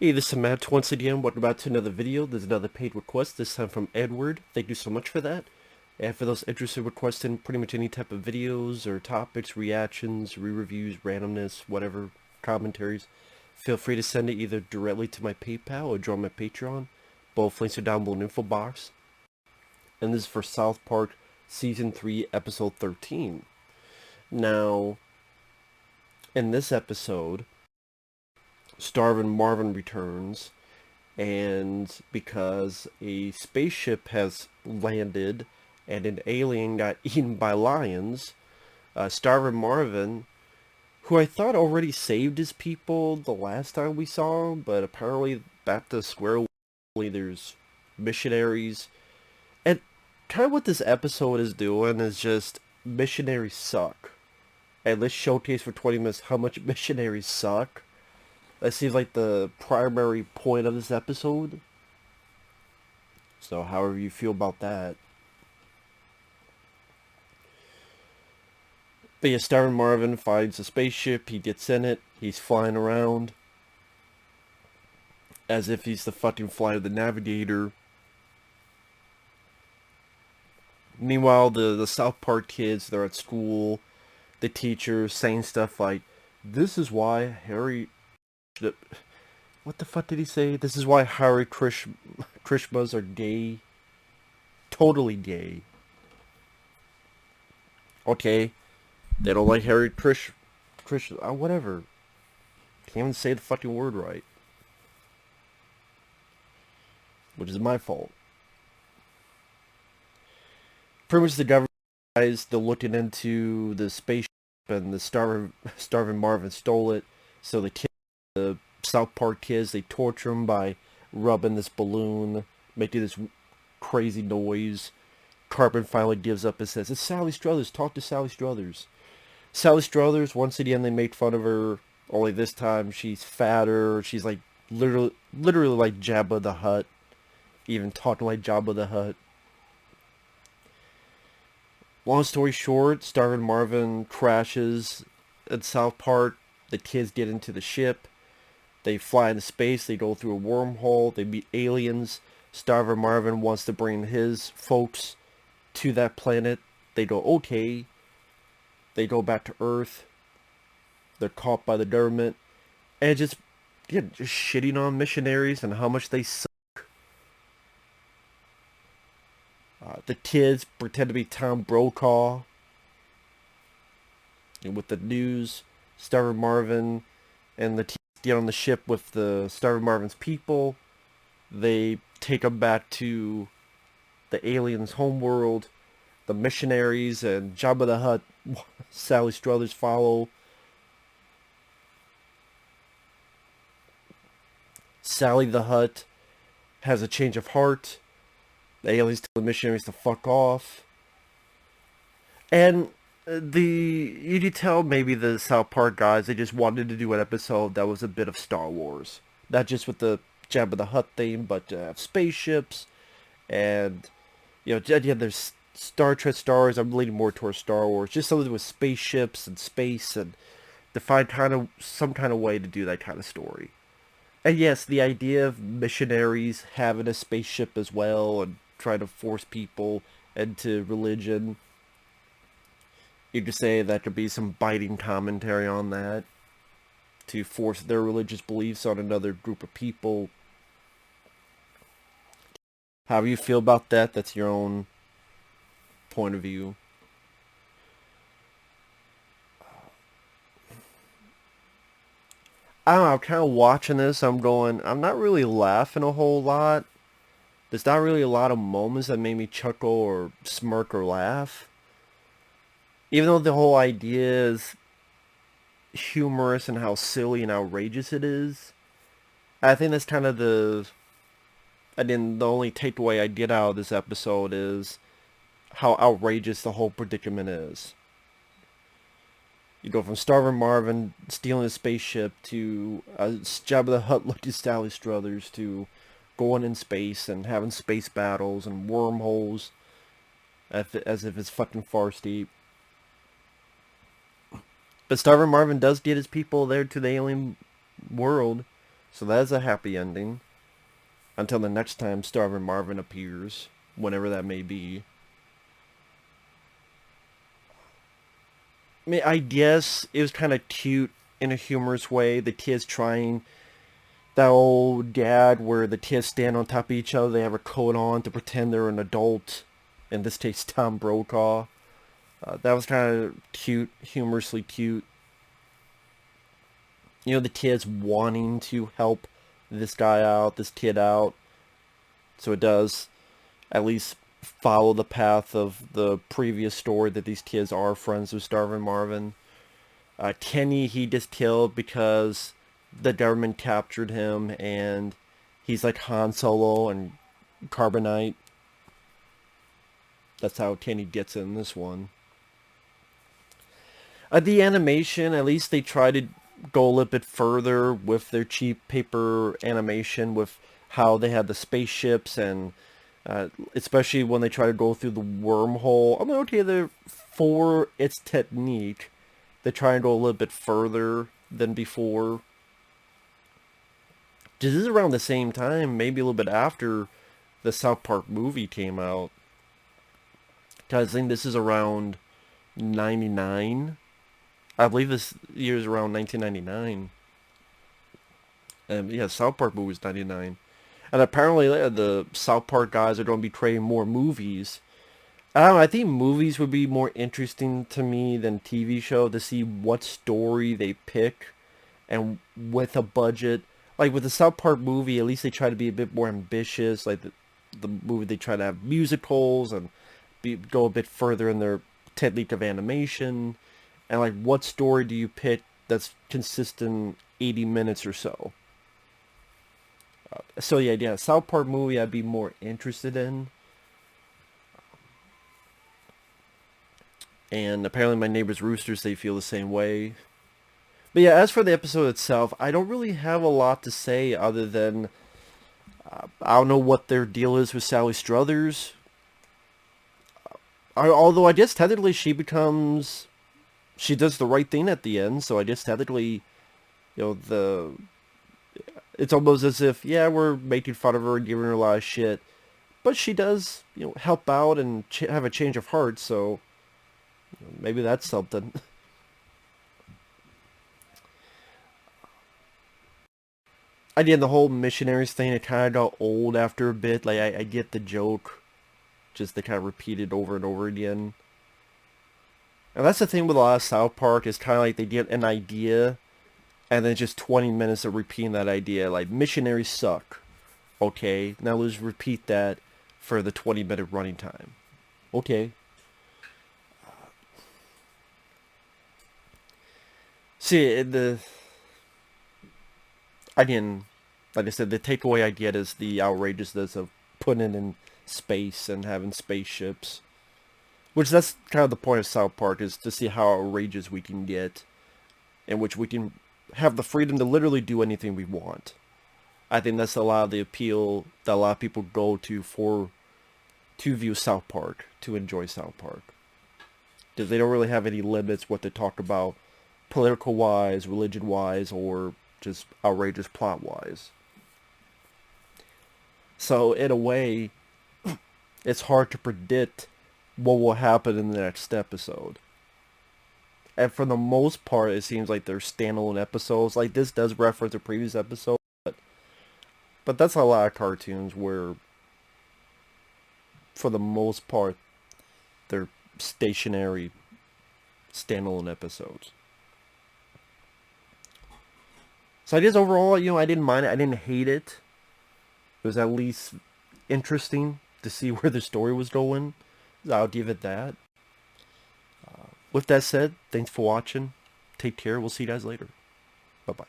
Hey, this is Matt once again. Welcome back to another video. There's another paid request, this time from Edward. Thank you so much for that. And for those interested in requesting pretty much any type of videos or topics, reactions, re-reviews, randomness, whatever, commentaries, feel free to send it either directly to my PayPal or join my Patreon. Both links are down below in the info box. And this is for South Park Season 3, Episode 13. Now, in this episode, Starvin' Marvin returns, and because a spaceship has landed and an alien got eaten by lions, Starvin' Marvin, who I thought already saved his people the last time we saw him, but apparently back to square one, there's missionaries. And kind of what this episode is doing is just missionaries suck. And let's showcase for 20 minutes how much missionaries suck. That seems like the primary point of this episode. So however you feel about that. But yeah, Starvin' Marvin finds a spaceship, he gets in it, he's flying around as if he's the fucking flight of the navigator. Meanwhile, the South Park kids, they're at school, the teacher's saying stuff like, this is why Harry... What the fuck did he say? This is why Harry Krishnas are gay. Totally gay. Okay, they don't like Harry whatever. Can't even say the fucking word right. Which is my fault. Pretty much the government guys, they're looking into the spaceship and the starving Marvin stole it. So the South Park kids, they torture him by rubbing this balloon, making this crazy noise. Cartman finally gives up and says, it's Sally Struthers, talk to Sally Struthers. Sally Struthers, once again they make fun of her, only this time she's fatter, she's like literally like Jabba the Hutt, even talking like Jabba the Hutt. Long story short, Starvin' Marvin crashes at South Park, the kids get into the ship, they fly into space, they go through a wormhole, they meet aliens, Starvin' Marvin wants to bring his folks to that planet, they go okay, they go back to Earth, they're caught by the government, and just shitting on missionaries and how much they suck. The kids pretend to be Tom Brokaw, and with the news, Starvin' Marvin and the teens get on the ship with the Starvin' Marvin's people. They take them back to the aliens' homeworld. The missionaries and Jabba the Hutt, Sally Struthers follow. Sally the Hutt has a change of heart. The aliens tell the missionaries to fuck off. And you could tell maybe the South Park guys, they just wanted to do an episode that was a bit of Star Wars. Not just with the Jabba the Hutt theme, but spaceships. And, yeah, there's Star Trek, Star Wars. I'm leaning more towards Star Wars. Just something with spaceships and space and to find some kind of way to do that kind of story. And yes, the idea of missionaries having a spaceship as well and trying to force people into religion. You could say that could be some biting commentary on that. To force their religious beliefs on another group of people. However you feel about that, that's your own point of view. I don't know, I'm kind of watching this, I'm not really laughing a whole lot. There's not really a lot of moments that made me chuckle or smirk or laugh. Even though the whole idea is humorous and how silly and outrageous it is, I think that's kind of the only takeaway I get out of this episode is how outrageous the whole predicament is. You go from Starvin' Marvin stealing a spaceship to Jabba the Hutt looking Sally Struthers to going in space and having space battles and wormholes as if it's fucking Farscape. But Starvin' Marvin does get his people there to the alien world. So that is a happy ending. Until the next time Starving Marvin appears, whenever that may be. I mean, I guess it was kind of cute in a humorous way. The kids trying that old dad where the kids stand on top of each other. They have a coat on to pretend they're an adult. In this case, Tom Brokaw. That was kind of cute, humorously cute. You know, the kids wanting to help this guy out, this kid out. So it does at least follow the path of the previous story that these kids are friends with Starving Marvin. Kenny, he just killed because the government captured him and he's like Han Solo and Carbonite. That's how Kenny gets in this one. The animation, at least they try to go a little bit further with their cheap paper animation with how they had the spaceships and especially when they try to go through the wormhole. I'm like, okay, for its technique, they try and go a little bit further than before. This is around the same time, maybe a little bit after the South Park movie came out. Because I think this is around 99. I believe this year is around 1999. Yeah, South Park movie was 99. And apparently the South Park guys are going to be creating more movies. I don't know, I think movies would be more interesting to me than TV show to see what story they pick and with a budget. Like with the South Park movie, at least they try to be a bit more ambitious. Like the movie, they try to have musicals and go a bit further in their technique of animation. And like, what story do you pick that's consistent 80 minutes or so? So yeah, South Park movie I'd be more interested in. And apparently my neighbor's roosters, they feel the same way. But yeah, as for the episode itself, I don't really have a lot to say other than I don't know what their deal is with Sally Struthers. Although I guess technically she does the right thing at the end, so I guess technically, it's almost as if, yeah, we're making fun of her and giving her a lot of shit, but she does, help out and have a change of heart, so maybe that's something. Again, the whole missionaries thing, it kind of got old after a bit. Like, I get the joke, just to kind of repeat it over and over again. And that's the thing with a lot of South Park, is kind of like they get an idea, and then just 20 minutes of repeating that idea. Like, missionaries suck. Okay, now let's repeat that for the 20-minute running time. Okay. See, again, like I said, the takeaway I get is the outrageousness of putting it in space and having spaceships. Which that's kind of the point of South Park, is to see how outrageous we can get, in which we can have the freedom to literally do anything we want. I think that's a lot of the appeal that a lot of people go to view South Park, to enjoy South Park. Because they don't really have any limits what to talk about, political-wise, religion-wise, or just outrageous plot-wise. So, in a way, it's hard to predict what will happen in the next episode. And for the most part, it seems like they're standalone episodes. Like, this does reference a previous episode, but that's a lot of cartoons where, for the most part, they're stationary, standalone episodes. So I guess overall, I didn't mind it. I didn't hate it. It was at least interesting to see where the story was going. I'll give it that. With that said, thanks for watching. Take care. We'll see you guys later. Bye-bye.